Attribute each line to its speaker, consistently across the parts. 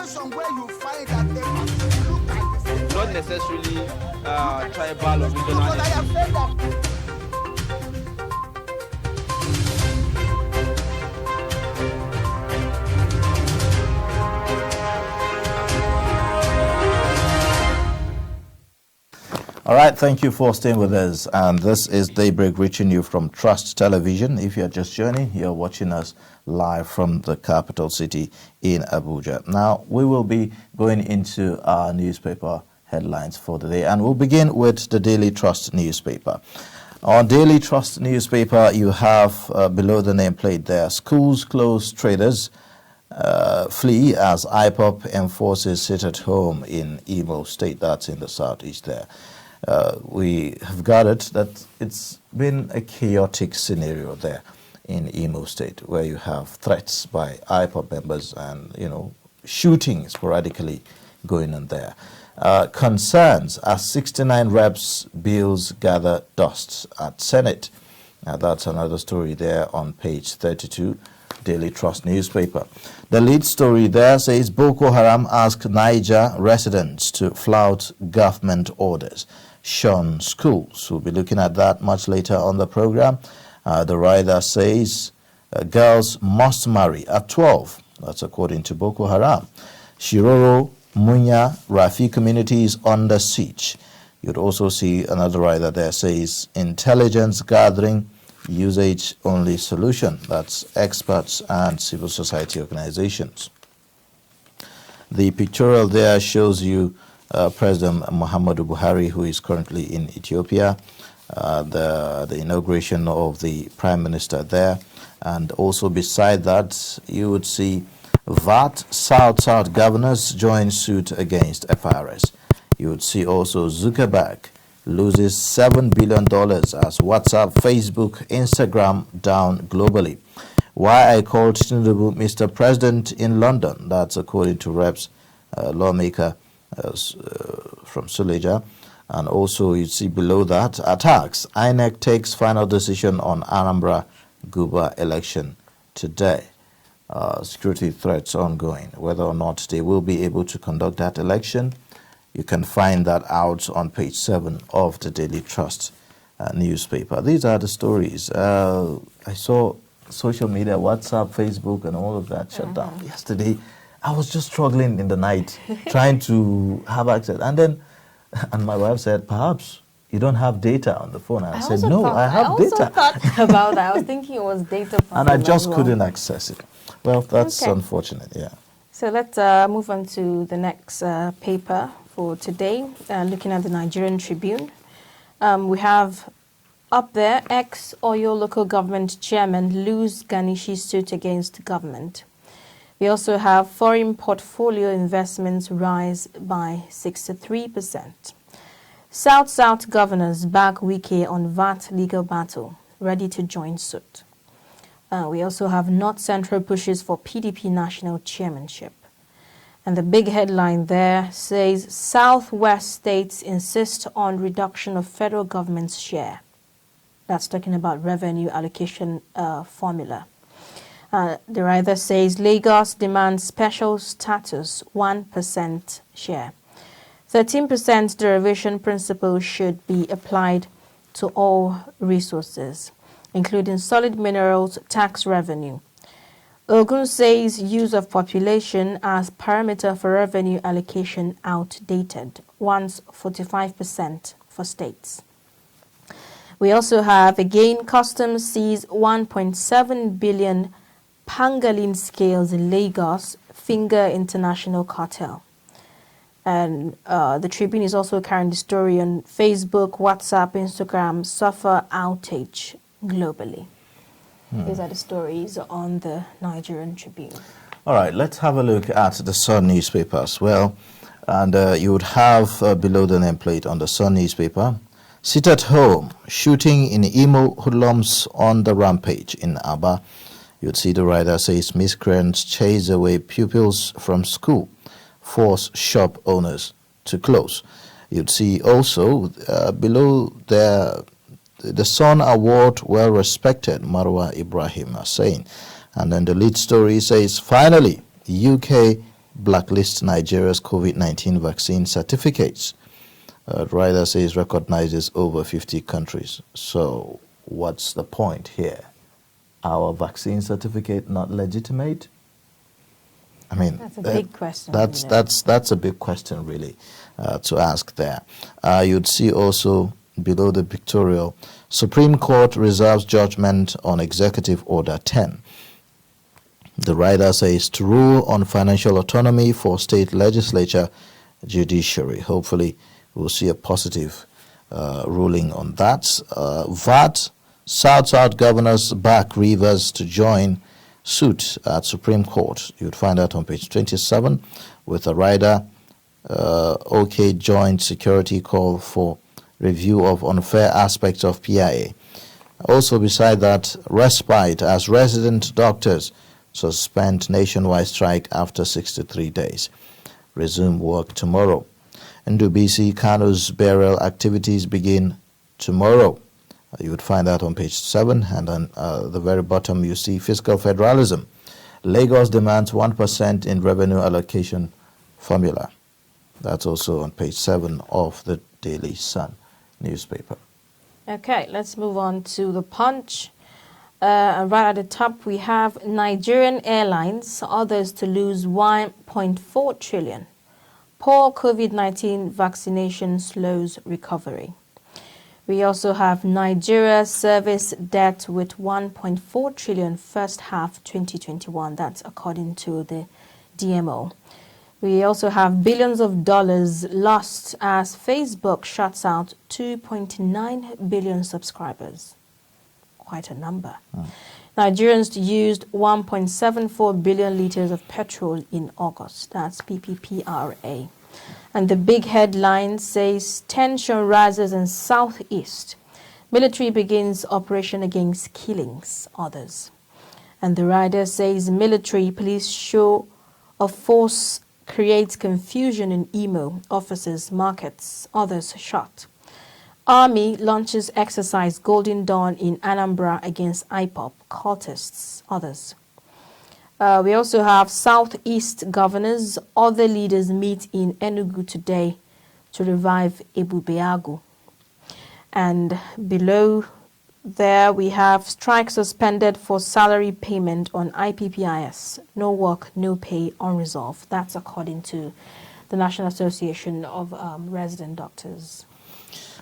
Speaker 1: situation where you find that they look like the same.
Speaker 2: Not necessarily tribal or regional.
Speaker 1: But I have said that.
Speaker 3: All right, thank you for staying with us. And this is Daybreak reaching you from Trust Television. If you're just joining, you're watching us live from the capital city in Abuja. Now, we will be going into our newspaper headlines for the day, and we'll begin with the Daily Trust newspaper. On Daily Trust newspaper, you have below the nameplate there, schools close, traders flee as IPOP enforces sit at home in Imo State. That's in the southeast there. We have gathered that it's been a chaotic scenario there in Imo State, where you have threats by IPOP members and, shooting sporadically going on there. Concerns as 69 reps bills gather dust at Senate. Now that's another story there on page 32, Daily Trust newspaper. The lead story there says Boko Haram asked Niger residents to flout government orders. Shun schools. We'll be looking at that much later on the program. The writer says girls must marry at 12. That's according to Boko Haram. Shiroro, Munya, Rafi communities under siege. You'd also see another writer there says intelligence gathering, usage only solution. That's experts and civil society organizations. The pictorial there shows you President Muhammadu Buhari, who is currently in Ethiopia, the inauguration of the Prime Minister there, and also beside that you would see VAT South governors join suit against FRS. You would see also Zuckerberg loses $7 billion as WhatsApp, Facebook, Instagram down globally. Why I called Tinubu Mr. President in London, that's according to Reps lawmaker from Suleja. And also you see below that attacks. INEC takes final decision on Anambra Guba election today. Security threats ongoing. Whether or not they will be able to conduct that election, you can find that out on page 7 of the Daily Trust newspaper. These are the stories. I saw social media, WhatsApp, Facebook, and all of that shut down yesterday. I was just struggling in the night trying to have access. And my wife said, perhaps you don't have data on the phone. I said, no, I have data.
Speaker 4: I also thought about that. I was thinking it was data.
Speaker 3: And I just couldn't access it. Well, that's unfortunate, yeah.
Speaker 4: So let's move on to the next paper for today, looking at the Nigerian Tribune. We have up there, ex-Oyo local government chairman lose Ganishi suit against government. We also have foreign portfolio investments rise by 63%. South governors back Wike on VAT legal battle, ready to join suit. We also have North Central pushes for PDP national chairmanship. And the big headline there says Southwest states insist on reduction of federal government's share. That's talking about revenue allocation formula. The writer says Lagos demands special status, 1% share. 13% derivation principle should be applied to all resources, including solid minerals tax revenue. Ogun says use of population as parameter for revenue allocation outdated, wants 45% for states. We also have, again, customs sees 1.7 billion Pangolin scales in Lagos, finger international cartel. And the Tribune is also carrying the story on Facebook, WhatsApp, Instagram, suffer outage globally. These are the stories on the Nigerian Tribune.
Speaker 3: All right, let's have a look at the Sun newspaper as well. And you would have below the nameplate on the Sun newspaper, sit at home, shooting in Imo hoodlums on the rampage in Aba. You'd see the writer says miscreants chase away pupils from school, force shop owners to close. You'd see also below there, the Sun Award well-respected, Marwa Ibrahim are saying. And then the lead story says, finally, UK blacklists Nigeria's COVID-19 vaccine certificates. Rider says recognizes over 50 countries. So what's the point here? Our vaccine certificate not legitimate? I mean,
Speaker 4: that's a big question.
Speaker 3: That's a big question, really, to ask there. You'd see also below the pictorial, Supreme Court reserves judgment on Executive Order 10. The rider says to rule on financial autonomy for state legislature judiciary. Hopefully, we'll see a positive ruling on that. VAT, South governors back Rivers to join suit at Supreme Court. You'd find that on page 27 with a rider. OK joint security call for review of unfair aspects of PIA. Also beside that, respite as resident doctors suspend nationwide strike after 63 days. Resume work tomorrow. Ndubisi Kanu's burial activities begin tomorrow. You would find that on page 7, and on the very bottom you see fiscal federalism. Lagos demands 1% in revenue allocation formula. That's also on page 7 of the Daily Sun newspaper.
Speaker 4: Okay, let's move on to the Punch. Right at the top, we have Nigerian Airlines, others to lose 1.4 trillion. Poor COVID-19 vaccination slows recovery. We also have Nigeria service debt with 1.4 trillion first half 2021. That's according to the DMO. We also have billions of dollars lost as Facebook shuts out 2.9 billion subscribers. Quite a number. Nigerians used 1.74 billion litres of petrol in August. That's PPPRA. And the big headline says tension rises in southeast. Military begins operation against killings, others. And the rider says military police show of force creates confusion in Imo, offices, markets, others shot. Army launches exercise Golden Dawn in Anambra against IPOP, cultists, others. We also have Southeast governors, other leaders meet in Enugu today to revive Ebubeagu. And below there we have strike suspended for salary payment on IPPIS. No work, no pay, unresolved. That's according to the National Association of Resident Doctors.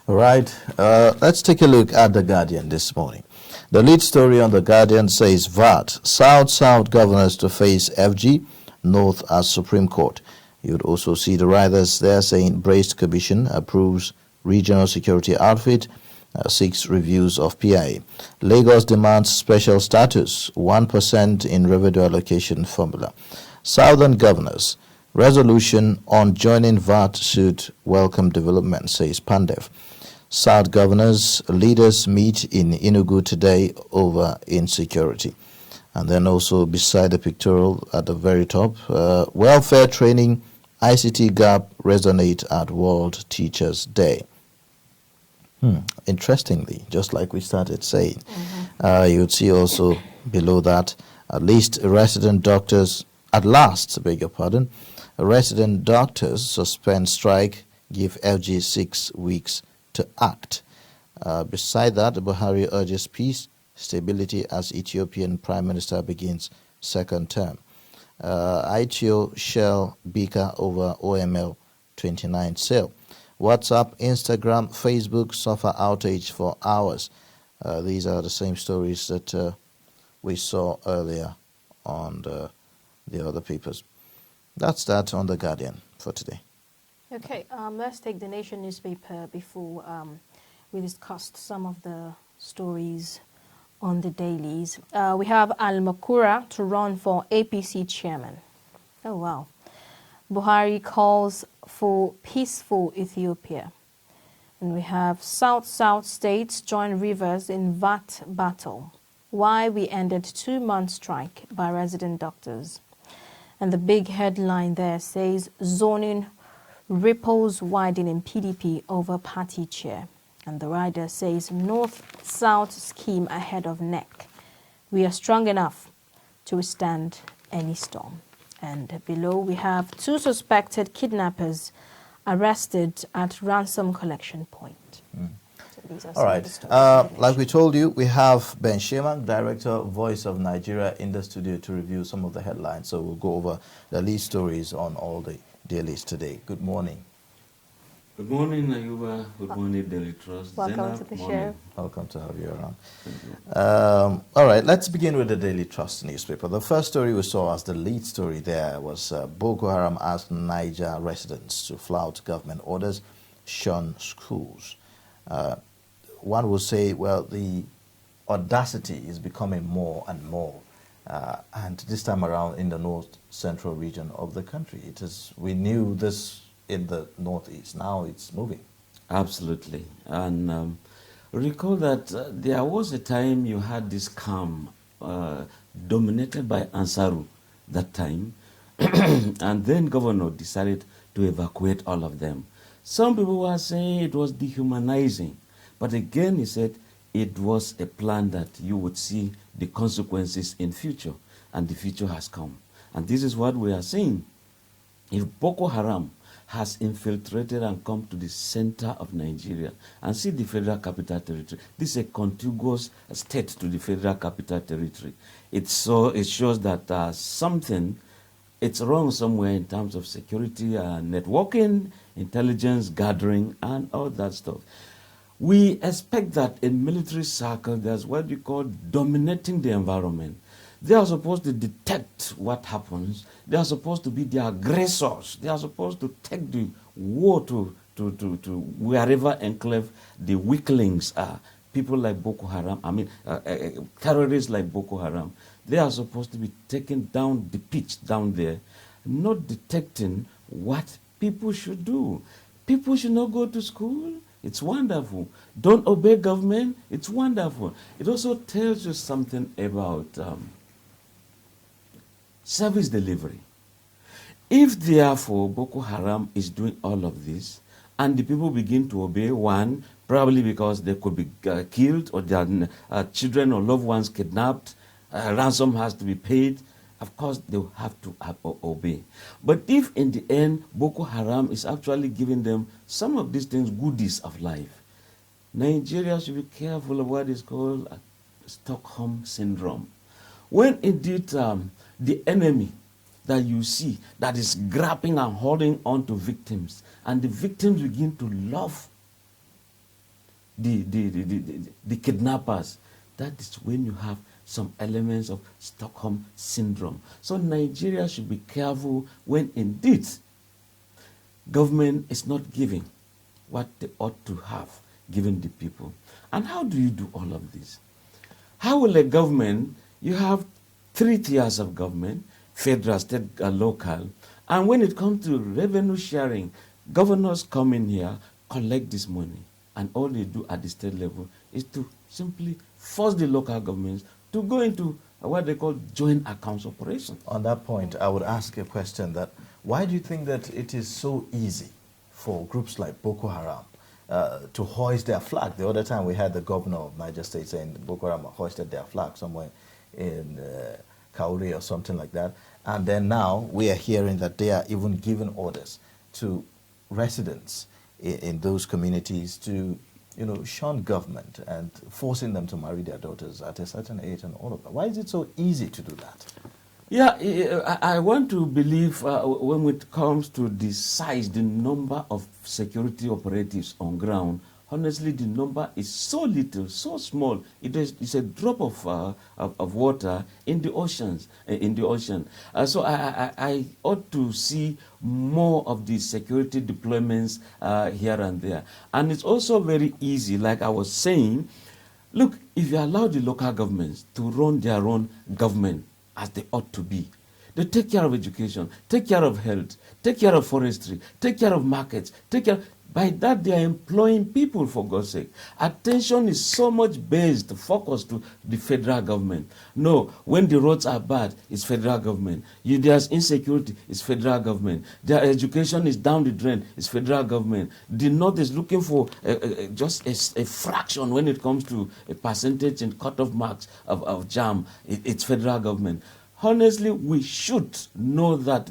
Speaker 3: All right, let's take a look at The Guardian this morning. The lead story on The Guardian says VAT, South governors to face FG, North as Supreme Court. You'd also see the riders there saying Braced Commission approves regional security outfit, 6 reviews of PIA. Lagos demands special status, 1% in revenue allocation formula. Southern governors, resolution on joining VAT suit welcome development, says Pandev. South governors, leaders meet in Enugu today over insecurity. And then also beside the pictorial at the very top, welfare training, ICT gap resonate at World Teachers Day. Interestingly, just like we started saying, you would see also below that, at least resident doctors, at last, beg your pardon, resident doctors suspend strike, give FG 6 weeks to act. Beside that, Buhari urges peace, stability as Ethiopian Prime Minister begins second term. ITO Shell Bika over OML 29 sale. WhatsApp, Instagram, Facebook suffer outage for hours. These are the same stories that we saw earlier on the other papers. That's that on The Guardian for today.
Speaker 4: Okay, let's take the Nation newspaper before we discussed some of the stories on the dailies. We have Al-Makura to run for APC chairman. Oh, wow. Buhari calls for peaceful Ethiopia. And we have South states join Rivers in VAT battle. Why we ended 2-month strike by resident doctors. And the big headline there says zoning ripples widen in PDP over party chair. And the rider says North-South scheme ahead of NEC. We are strong enough to withstand any storm. And below we have 2 suspected kidnappers arrested at ransom collection point. So these are
Speaker 3: All
Speaker 4: some of
Speaker 3: right.
Speaker 4: the stories in the
Speaker 3: Like we
Speaker 4: nation.
Speaker 3: told you, we have Ben Shemang, Director, Voice of Nigeria, in the studio to review some of the headlines. So we'll go over the lead stories on all the dailies today. Good morning.
Speaker 5: Good morning, Ayuba. Good morning, Daily Trust.
Speaker 4: Welcome
Speaker 5: Zainab,
Speaker 4: to the
Speaker 5: morning.
Speaker 4: show.
Speaker 3: Welcome to have you around.
Speaker 5: Thank you.
Speaker 3: All right, let's begin with the Daily Trust newspaper. The first story we saw as the lead story there was Boko Haram asked Niger residents to flout government orders, shun schools. One will say, well, the audacity is becoming more and more, and this time around in the north central region of the country. We knew this in the northeast. Now it's moving.
Speaker 5: Absolutely. And recall that there was a time you had this camp dominated by Ansaru that time, and then governor decided to evacuate all of them. Some people were saying it was dehumanizing, but again he said it was a plan that you would see the consequences in future, and the future has come. And this is what we are seeing. If Boko Haram has infiltrated and come to the center of Nigeria, and see the Federal Capital Territory. This is a contiguous state to the Federal Capital Territory. It shows that it's wrong somewhere in terms of security, networking, intelligence gathering, and all that stuff. We expect that in military circle, there's what we call dominating the environment. They are supposed to detect what happens. They are supposed to be the aggressors. They are supposed to take the war to wherever enclave the weaklings are. People like Boko Haram, terrorists like Boko Haram, they are supposed to be taken down the pitch down there, not detecting what people should do. People should not go to school. It's wonderful. Don't obey government. It's wonderful. It also tells you something about service delivery. If therefore Boko Haram is doing all of this and the people begin to obey, one, probably because they could be killed or their children or loved ones kidnapped, ransom has to be paid, of course they will have to obey. But if in the end Boko Haram is actually giving them some of these things, goodies of life, Nigeria should be careful of what is called Stockholm Syndrome. When indeed the enemy that you see that is grabbing and holding on to victims, and the victims begin to love the kidnappers, that is when you have some elements of Stockholm Syndrome. So Nigeria should be careful when indeed government is not giving what they ought to have given the people. And how do you do all of this? How will a government, you have 3 tiers of government, federal, state, local, and when it comes to revenue sharing, governors come in here, collect this money, and all they do at the state level is to simply force the local governments to go into what they call joint accounts operation.
Speaker 3: On that point, I would ask a question that why do you think that it is so easy for groups like Boko Haram to hoist their flag? The other time we had the governor of Niger State saying Boko Haram hoisted their flag somewhere in Kauri or something like that. And then now we are hearing that they are even giving orders to residents in those communities to, shun government and forcing them to marry their daughters at a certain age and all of that. Why is it so easy to do that?
Speaker 5: Yeah, I want to believe when it comes to the size, the number of security operatives on ground, honestly, the number is so little, so small. It's a drop of water in the oceans. So I ought to see more of the security deployments here and there. And it's also very easy, like I was saying. Look, if you allow the local governments to run their own government as they ought to be, they take care of education, take care of health, take care of forestry, take care of markets, by that, they are employing people, for God's sake. Attention is so much focused to the federal government. No, when the roads are bad, it's federal government. There's insecurity, it's federal government. Their education is down the drain, it's federal government. The North is looking for just a fraction when it comes to a percentage and cutoff marks of JAM, it's federal government. honestly, we should know that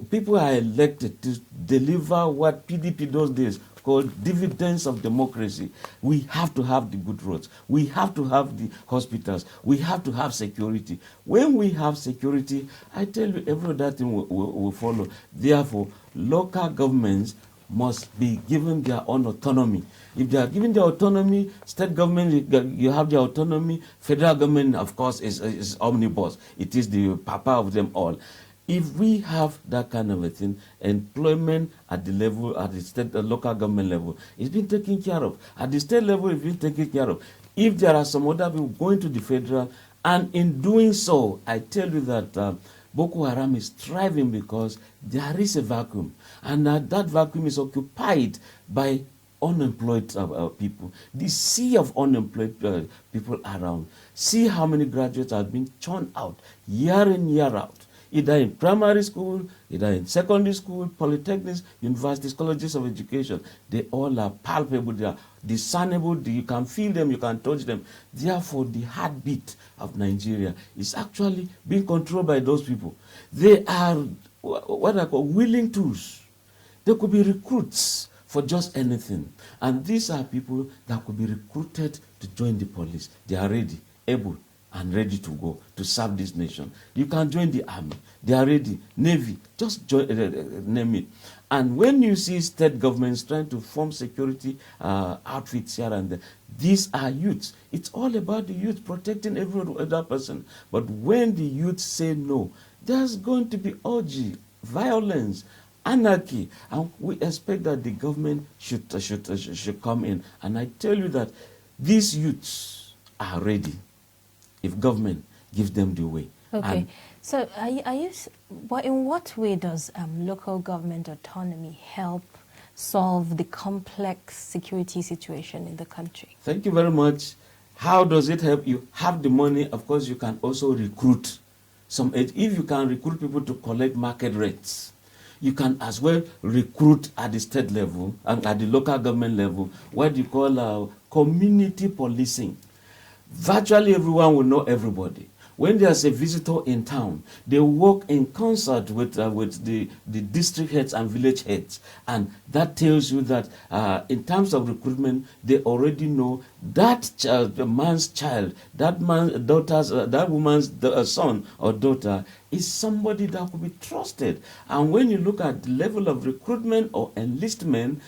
Speaker 5: people are elected to deliver what PDP those days called dividends of democracy. We have to have the good roads. We have to have the hospitals. We have to have security. When we have security, I tell you, every other thing will follow. Therefore, local governments must be given their own autonomy. If they are given their autonomy, state government, you have their autonomy. Federal government, of course, is omnibus. It is the papa of them all. If we have that kind of a thing, employment at the level, at the state, local government level, it's been taken care of. At the state level, it's been taken care of. If there are some other people going to the federal, and in doing so, I tell you that Boko Haram is thriving because there is a vacuum, and that vacuum is occupied by unemployed people. The sea of unemployed people around. See how many graduates have been churned out year in, year out, either in primary school, either in secondary school, polytechnics, universities, colleges of education. They all are palpable, they are discernible, you can feel them, you can touch them. Therefore, the heartbeat of Nigeria is actually being controlled by those people. They are what I call willing tools. They could be recruits for just anything. And these are people that could be recruited to join the police. They are ready, able, and ready to go to serve this nation. You can join the army. They are ready. Navy, just join, name it. And when you see state governments trying to form security outfits here and there, these are youths. It's all about the youth protecting every other person. But when the youth say no, there's going to be orgy, violence, anarchy, and we expect that the government should come in. And I tell you that these youths are ready if government gives them the way.
Speaker 4: Okay.
Speaker 5: And
Speaker 4: so in what way does local government autonomy help solve the complex security situation in the country?
Speaker 5: thank you very much. How does it help? You have the money. Of course, you can also recruit some. If you can recruit people to collect market rates, you can as well recruit at the state level and at the local government level what you call community policing. Virtually everyone will know everybody. When there's a visitor in town, they work in concert with the district heads and village heads. And that tells you that in terms of recruitment, they already know that child, the man's child, that man's daughter's, that woman's son or daughter is somebody that could be trusted. And when you look at the level of recruitment or enlistment,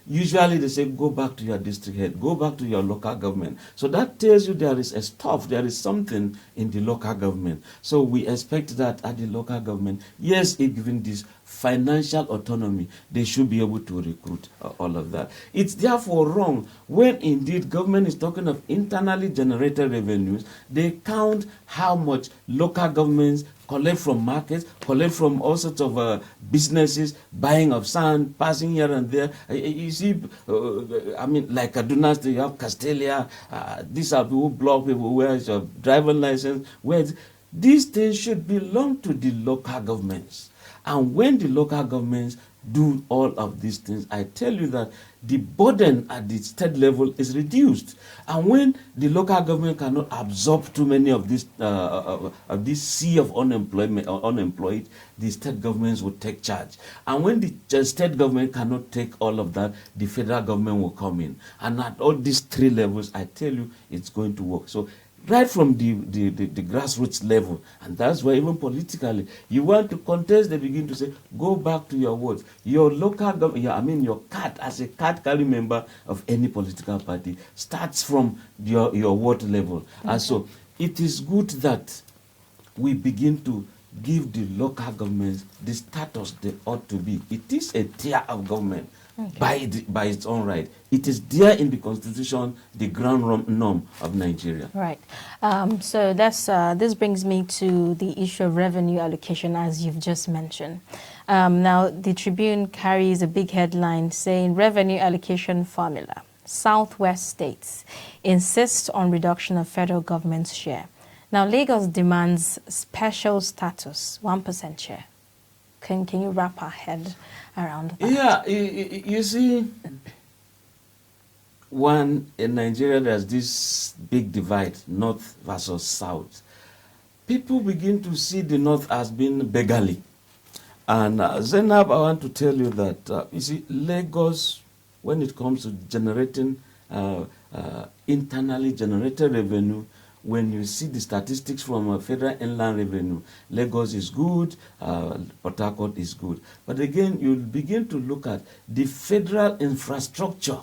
Speaker 5: usually they say, go back to your district head, go back to your local government. So that tells you there is a stuff, there is something in the local government. So we expect that at the local government, yes, if given this financial autonomy, they should be able to recruit all of that. It's therefore wrong when indeed government is talking of internally generated revenues, they count how much local governments collect from markets, collect from all sorts of businesses, buying of sand, passing here and there. You see, I mean, like Kaduna State, you have Castelia, these are people who block people, where is your driver license, where these things should belong to the local governments. And when the local governments do all of these things, I tell you that the burden at the state level is reduced. And when the local government cannot absorb too many of this sea of unemployment or unemployed, the state governments will take charge. And when the state government cannot take all of that, the federal government will come in. And at all these three levels, I tell you, it's going to work. So right from the grassroots level, and that's why even politically, you want to contest, they begin to say, go back to your wards. Your local government, your card, as a card carrying member of any political party, starts from your ward level. Okay. And so it is good that we begin to give the local governments the status they ought to be. It is a tier of government. Okay. By its own right. It is there in the Constitution, the ground norm of Nigeria.
Speaker 4: Right. So this brings me to the issue of revenue allocation, as you've just mentioned. Now, the Tribune carries a big headline saying revenue allocation formula. Southwest states insist on reduction of federal government's share. Now, Lagos demands special status, 1% share. Can you wrap our head around that?
Speaker 5: Yeah, you see, in Nigeria, there's this big divide, north versus south. people begin to see the North as being beggarly. And Zainab, I want to tell you that, you see, Lagos, when it comes to generating internally generated revenue, when you see the statistics from federal inland revenue, Lagos is good, Port Harcourt is good. But again, you begin to look at the federal infrastructure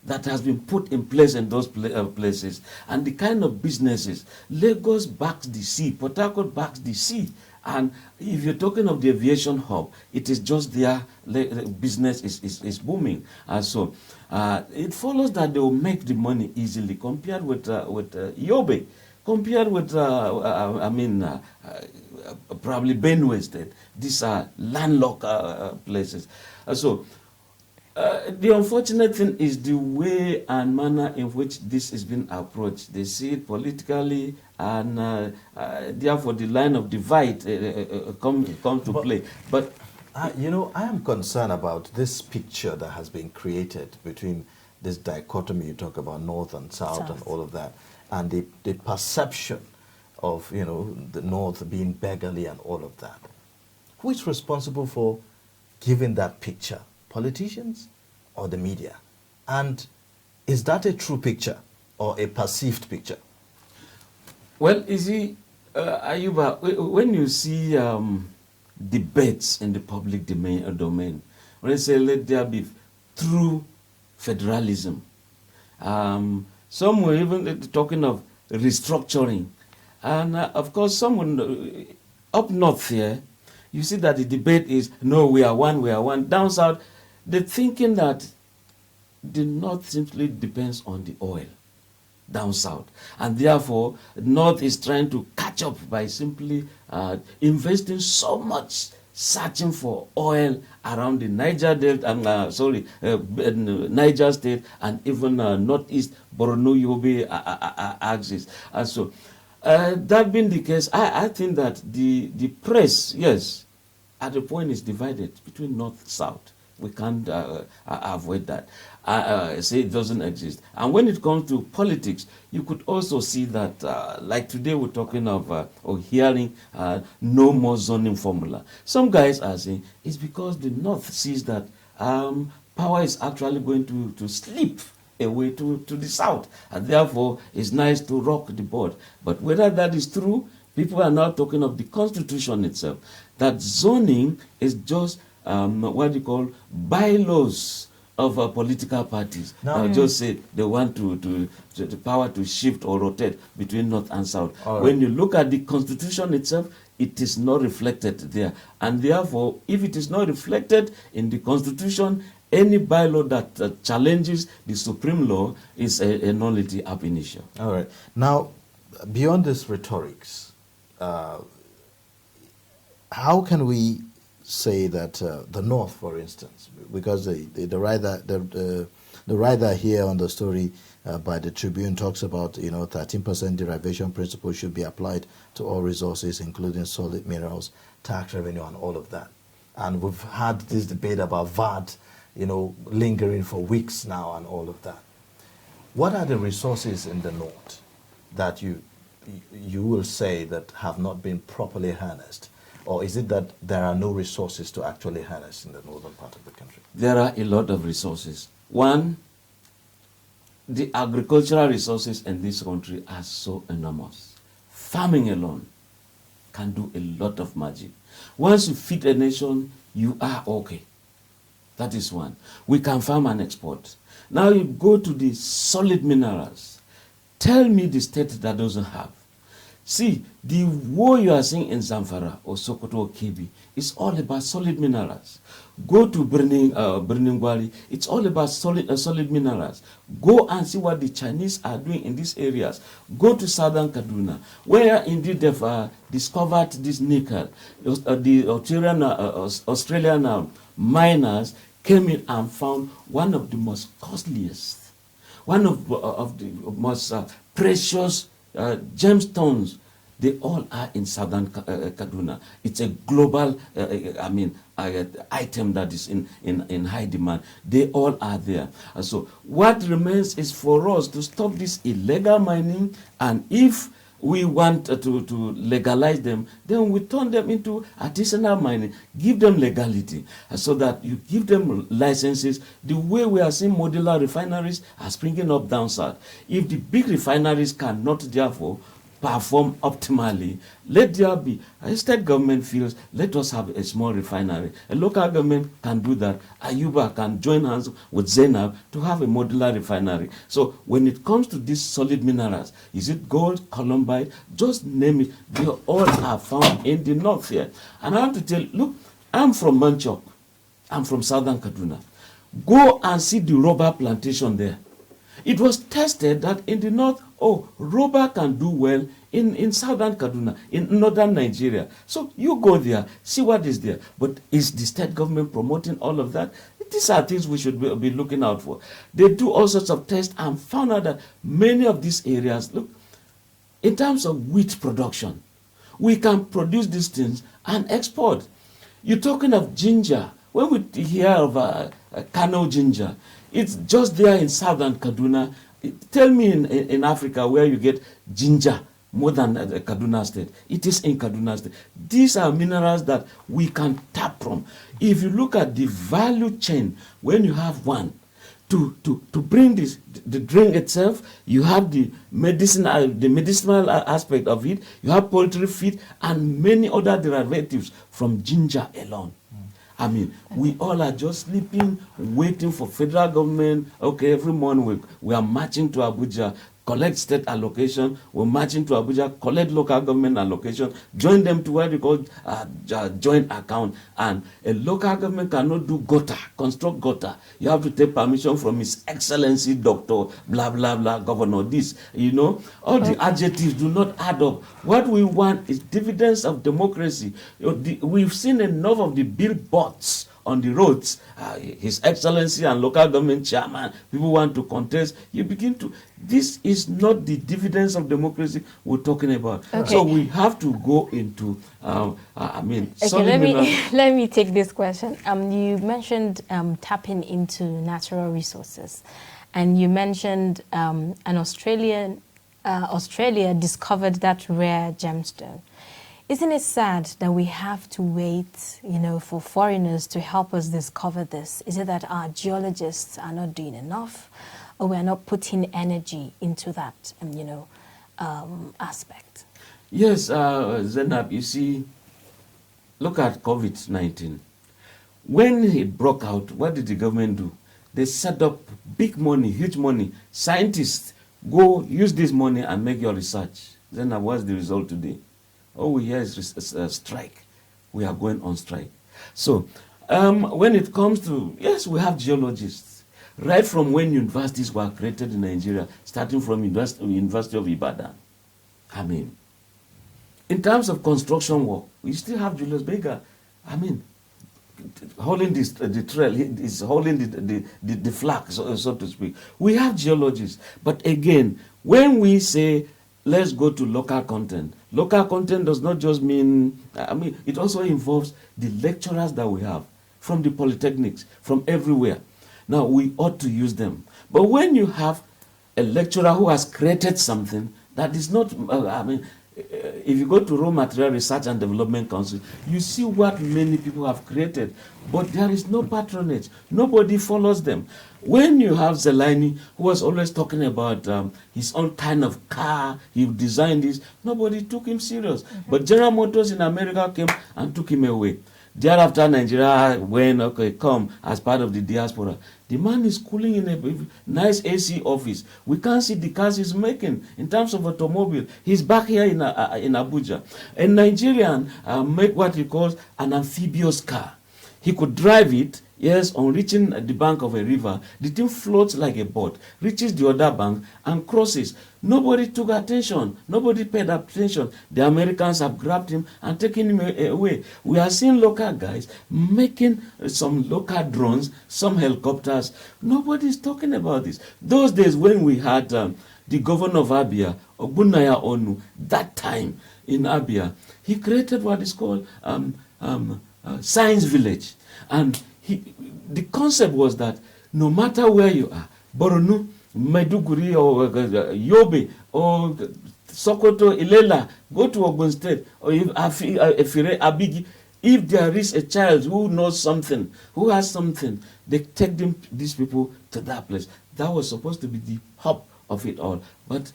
Speaker 5: that has been put in place in those places and the kind of businesses. Lagos backs the sea, Port Harcourt backs the sea. And if you're talking of the aviation hub, it is just their business is booming. And so it follows that they will make the money easily compared with Yobe, compared with, probably Benue State. These are landlocked places. So the unfortunate thing is the way and manner in which this is being approached. They see it politically, and therefore the line of divide come to play. But
Speaker 3: I am concerned about this picture that has been created between this dichotomy you talk about, North and South and all of that, and the perception of the North being beggarly and all of that. Who is responsible for giving that picture? Politicians or the media? And is that a true picture or a perceived picture?
Speaker 5: Well, you see, Ayuba, when you see debates in the public domain, when they say let there be true federalism, some were even talking of restructuring. And of course, someone up north here, you see that the debate is, no, we are one, we are one. Down south, they're thinking that the North simply depends on the oil down south. And therefore, North is trying to catch up by simply investing so much, searching for oil around the Niger Delta, Niger State, and even Northeast Borno Yobe axis. And so, that being the case, I think that the press, yes, at the point is divided between North South. We can't avoid that. Say it doesn't exist. And when it comes to politics, you could also see that, like today we're talking of or hearing no more zoning formula. Some guys are saying it's because the North sees that power is actually going to slip away to the South, and therefore it's nice to rock the boat. But whether that is true, people are now talking of the Constitution itself, that zoning is just what you call bylaws of political parties. Now just say they want to the power to shift or rotate between North and South. When you look at the Constitution itself, it is not reflected there. And therefore, if it is not reflected in the Constitution, any bylaw that challenges the supreme law is a nullity ab initio.
Speaker 3: All right. Now, beyond this rhetorics, how can we say that the North, for instance, because the writer here on the story by the Tribune talks about 13% derivation principle should be applied to all resources, including solid minerals, tax revenue, and all of that. And we've had this debate about VAT, lingering for weeks now, and all of that. What are the resources in the North that you will say that have not been properly harnessed? Or is it that there are no resources to actually harness in the northern part of the country?
Speaker 5: There are a lot of resources. One, the agricultural resources in this country are so enormous. Farming alone can do a lot of magic. Once you feed a nation, you are okay. That is one. We can farm and export. Now you go to the solid minerals. Tell me the state that doesn't have. See, the war you are seeing in Zamfara or Sokoto or Kebbi is all about solid minerals. Go to Gwari, it's all about solid minerals. Go and see what the Chinese are doing in these areas. Go to southern Kaduna, where indeed they've discovered this nickel. The Australian miners came in and found one of the most costliest, one of the most precious gemstones. They all are in southern Kaduna. It's a global, item that is in high demand. They all are there. So what remains is for us to stop this illegal mining, and if we want to legalize them, then we turn them into artisanal mining, give them legality, so that you give them licenses. The way we are seeing modular refineries are springing up down south. If the big refineries cannot therefore perform optimally, let there be, a state government feels, let us have a small refinery. A local government can do that. Ayuba can join hands with Zainab to have a modular refinery. So when it comes to these solid minerals, is it gold, columbite, just name it, they all are found in the north here. And I want to tell you, look, I'm from Manchok. I'm from southern Kaduna. Go and see the rubber plantation there. It was tested that in the north, rubber can do well in southern Kaduna, in northern Nigeria. So you go there, see what is there. But is the state government promoting all of that? These are things we should be looking out for. They do all sorts of tests and found out that many of these areas, look, in terms of wheat production, we can produce these things and export. You're talking of ginger. When we hear of Kano ginger, it's just there in southern Kaduna. Tell me in Africa where you get ginger more than Kaduna State. It is in Kaduna State. These are minerals that we can tap from. If you look at the value chain, when you have one, to bring this, the drink itself, you have the medicinal aspect of it, you have poultry feed, and many other derivatives from ginger alone. I mean, we all are just sleeping, waiting for federal government. Okay, every morning we are marching to Abuja, collect state allocation. We're marching to Abuja, collect local government allocation, join them to what we call joint account. And a local government cannot do gutter, construct gutter. You have to take permission from His Excellency Dr. blah, blah, blah, Governor this. You know, all the adjectives do not add up. What we want is dividends of democracy. We've seen enough of the billboards on the roads, His Excellency and local government chairman, people want to contest. You begin to, this is not the dividends of democracy we're talking about. Okay. So we have to go into,
Speaker 4: let me take this question. You mentioned tapping into natural resources, and you mentioned Australia discovered that rare gemstone. Isn't it sad that we have to wait, for foreigners to help us discover this? Is it that our geologists are not doing enough, or we're not putting energy into that, aspect?
Speaker 5: Yes, Zainab, you see, look at COVID-19. When it broke out, what did the government do? They set up big money, huge money. Scientists, go use this money and make your research. Zainab, what's the result today? All we hear is a strike. We are going on strike. So when it comes to, yes, we have geologists. Right from when universities were created in Nigeria, starting from University of Ibadan. I mean, in terms of construction work, we still have Julius Berger. I mean, holding the trail, is holding the flag, so to speak. We have geologists. But again, when we say, let's go to local content does not just mean, it also involves the lecturers that we have from the polytechnics, from everywhere. Now, we ought to use them. But when you have a lecturer who has created something that is not, if you go to Raw Material Research and Development Council, you see what many people have created, but there is no patronage. Nobody follows them. When you have Zelani, who was always talking about his own kind of car, he designed this, nobody took him serious. But General Motors in America came and took him away. Thereafter, Nigeria went, come as part of the diaspora. The man is cooling in a nice AC office. We can't see the cars he's making in terms of automobile. He's back here in Abuja. A Nigerian make what he calls an amphibious car. He could drive it, yes, on reaching the bank of a river. The thing floats like a boat, reaches the other bank and crosses. Nobody took attention. Nobody paid attention. The Americans have grabbed him and taken him away. We are seeing local guys making some local drones, some helicopters. Nobody is talking about this. Those days when we had the governor of Abia, Ogbunaya Onu, that time in Abia, he created what is called Science Village. And the concept was that no matter where you are, Borno, Maiduguri, or Yobe, or Sokoto, Ilela, go to Ogun State, or if Efire, Abigi. If there is a child who knows something, who has something, they take these people to that place. That was supposed to be the hub of it all. But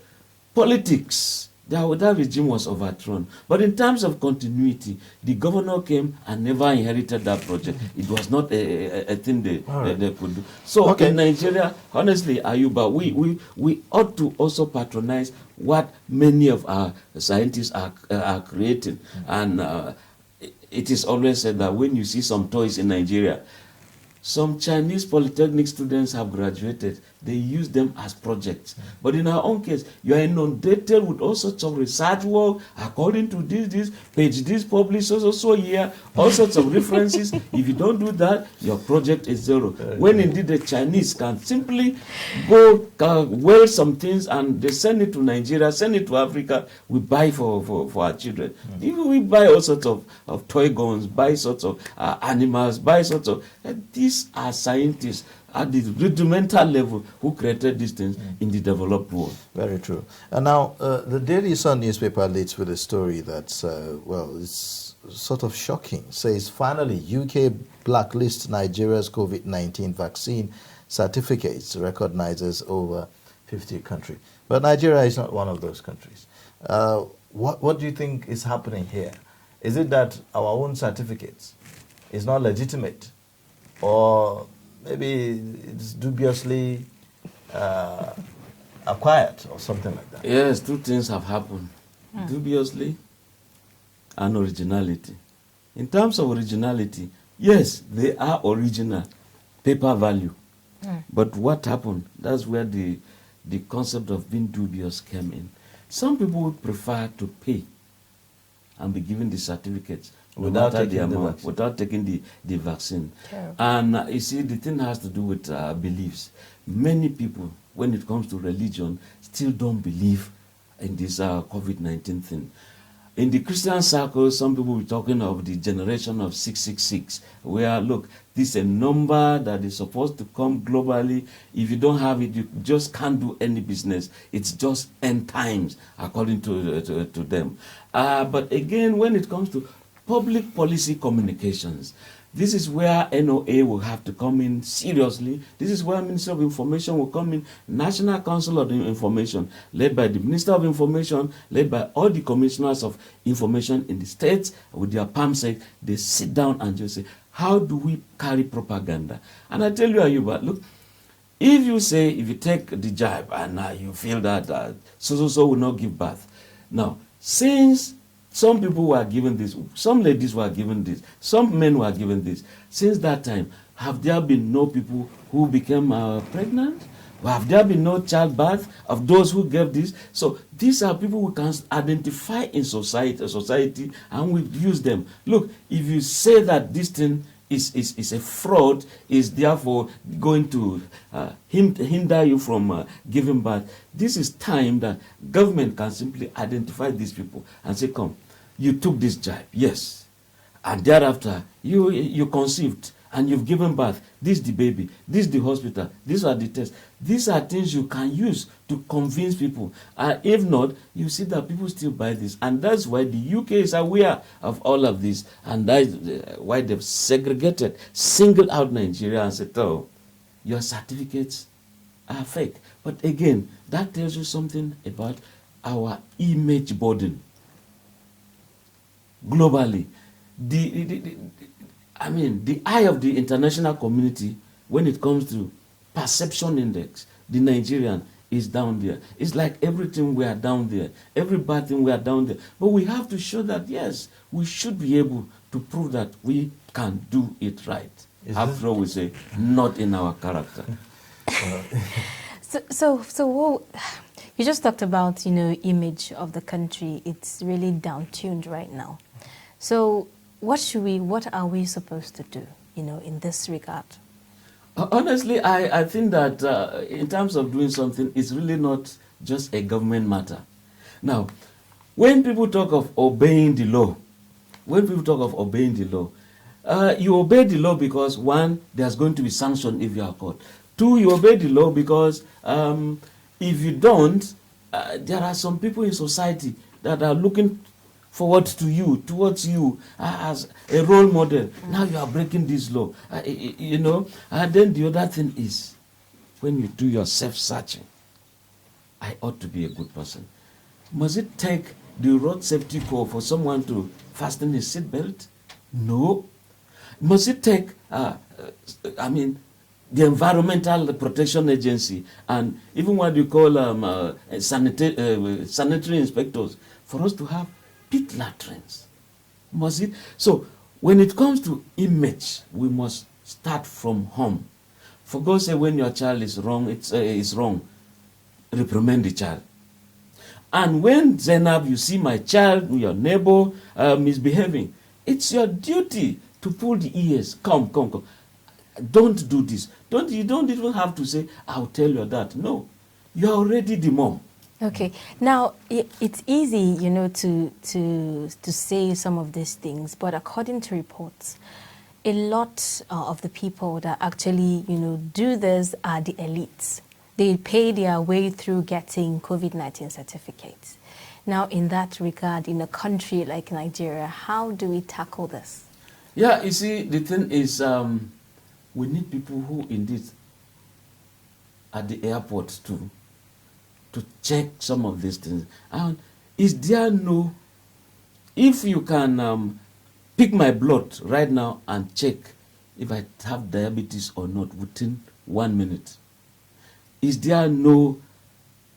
Speaker 5: politics, that regime was overthrown. But in terms of continuity, the governor came and never inherited that project. It was not a thing they could do. So in Nigeria, honestly, Ayuba, we ought to also patronize what many of our scientists are creating. And it is always said that when you see some toys in Nigeria, some Chinese polytechnic students have graduated. They use them as projects. But in our own case, you are inundated with all sorts of research work, according to this page, this published, so here, all sorts of references. If you don't do that, your project is zero. When indeed the Chinese can simply go well some things and they send it to Nigeria, send it to Africa, we buy for our children. Even we buy all sorts of toy guns, buy sorts of animals, buy sorts of... these are scientists at the rudimental level who created these things in the developed world.
Speaker 3: Very true. And now, the Daily Sun newspaper leads with a story that's, well, it's sort of shocking. Says, finally, UK blacklists Nigeria's COVID-19 vaccine certificates, recognizes over 50 countries. But Nigeria is not one of those countries. What do you think is happening here? Is it that our own certificates is not legitimate? Or maybe it's dubiously acquired or something like that?
Speaker 5: Yes, two things have happened. Dubiously and originality. In terms of originality, yes, they are original, paper value. But what happened? That's where the concept of being dubious came in. Some people would prefer to pay and be given the certificates without taking the vaccine.
Speaker 4: Terrible.
Speaker 5: And you see, the thing has to do with beliefs. Many people, when it comes to religion, still don't believe in this COVID-19 thing. In the Christian circles, some people were talking of the generation of 666, where, look, this is a number that is supposed to come globally. If you don't have it, you just can't do any business. It's just end times, according to them. But again, when it comes to public policy communications, this is where NOA will have to come in seriously. This is where Minister of Information will come in, National Council of Information, led by the Minister of Information, led by all the commissioners of information in the states, with their palmsec. They sit down and just say, how do we carry propaganda? And I tell you, Ayuba, look, if you take the jab and you feel that so will not give birth. Now, since some people were given this, some ladies were given this, some men were given this. Since that time, have there been no people who became pregnant? Have there been no childbirth of those who gave this? So these are people we can identify in society, and we use them. Look, if you say that this thing is a fraud, is therefore going to hinder you from giving birth, this is time that government can simply identify these people and say, come, you took this jab, yes, and thereafter you conceived and you've given birth. This is the baby, this is the hospital, these are the tests. These are things you can use to convince people. If not, you see that people still buy this, and that's why the UK is aware of all of this, and that's why they've singled out Nigeria and said, oh, your certificates are fake. But again, that tells you something about our image burden. Globally, the eye of the international community when it comes to perception index, the Nigerian is down there. It's like everything we are down there, every bad thing we are down there. But we have to show that, yes, we should be able to prove that we can do it right. After all, we say, not in our character.
Speaker 4: So what, you just talked about, image of the country. It's really down-tuned right now. So what are we supposed to do, in this regard?
Speaker 5: Honestly, I think that in terms of doing something, it's really not just a government matter. Now, when people talk of obeying the law, you obey the law because, one, there's going to be sanction if you are caught. Two, you obey the law because if you don't, there are some people in society that are looking forward to you, towards you as a role model. Now you are breaking this law, you know. And then the other thing is, when you do your self-searching, I ought to be a good person. Must it take the road safety code for someone to fasten his seatbelt? No. Must it take, the Environmental Protection Agency and even what you call sanitary inspectors for us to have pit latrines? Must it? So when it comes to image, we must start from home. For God's sake, when your child is wrong, it's wrong. Reprimand the child. And when, Zainab, you see my child, your neighbor misbehaving, it's your duty to pull the ears. Come. Don't do this. You don't even have to say, I'll tell your dad. No, you're already the mom.
Speaker 4: Okay. Now, it's easy, you know, to say some of these things, but according to reports, a lot of the people that actually, you know, do this are the elites. They pay their way through getting COVID-19 certificates. Now, in that regard, in a country like Nigeria, how do we tackle this?
Speaker 5: Yeah, you see, the thing is, we need people who indeed at the airport to check some of these things. And is there no, if you can pick my blood right now and check if I have diabetes or not within 1 minute, is there no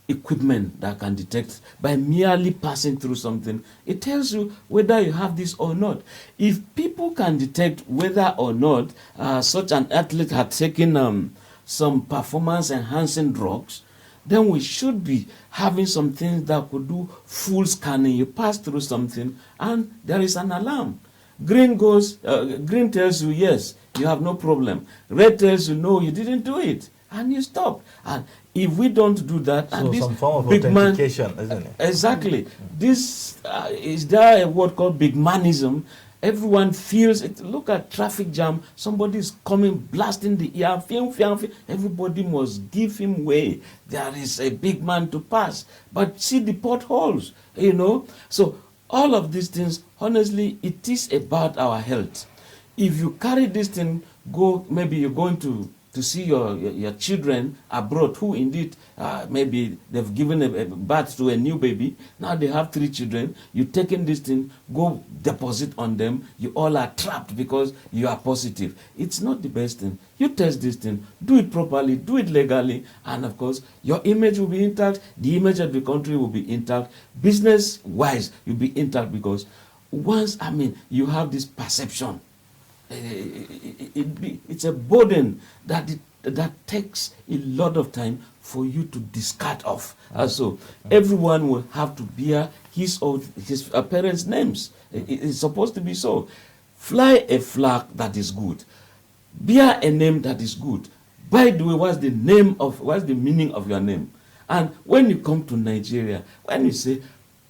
Speaker 5: equipment that can detect by merely passing through something? It tells you whether you have this or not. If people can detect whether or not such an athlete had taken some performance enhancing drugs, then we should be having some things that could do full scanning. You pass through something and there is an alarm. Green tells you yes, you have no problem. Red tells you no, you didn't do it, and you stop. And if we don't do that,
Speaker 3: so
Speaker 5: and this
Speaker 3: some form of
Speaker 5: big
Speaker 3: authentication, isn't it?
Speaker 5: Exactly. This is there a word called big manism? Everyone feels it. Look at traffic jam. Somebody is coming, blasting the ear. Everybody must give him way. There is a big man to pass. But see the potholes, you know. So all of these things, honestly, it is about our health. If you carry this thing, maybe you're going to see your children abroad who indeed maybe they've given a birth to a new baby. Now they have 3 children. You taking this thing, go deposit on them. You all are trapped because you are positive. It's not the best thing. You test this thing, do it properly, do it legally, and of course your image will be intact. The image of the country will be intact. Business-wise, you'll be intact because once you have this perception. It's a burden that takes a lot of time for you to discard off. So everyone will have to bear his parents' names. It's supposed to be so. Fly a flag that is good. Bear a name that is good. By the way, what's the meaning of your name? And when you come to Nigeria, when you say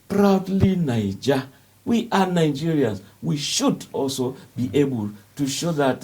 Speaker 5: proudly Niger, we are Nigerians. We should also be able to show that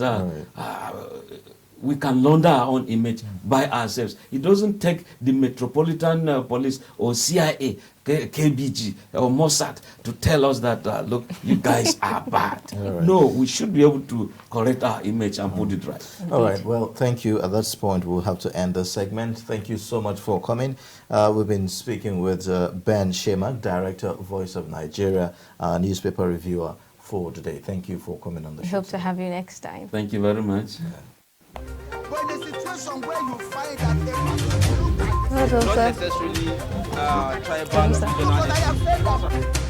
Speaker 5: we can launder our own image by ourselves. It doesn't take the Metropolitan Police or CIA, KBG or Mossad to tell us that, look, you guys are bad. Right. No, we should be able to correct our image and put it right.
Speaker 3: All right. Well, thank you. At this point, we'll have to end the segment. Thank you so much for coming. We've been speaking with Ben Shemang, Director, Voice of Nigeria, newspaper reviewer for today. Thank you for coming on the show.
Speaker 4: We hope to have you next time.
Speaker 5: Thank you very much.
Speaker 1: But in a situation where you find that everything
Speaker 2: Not necessarily tribal or regional.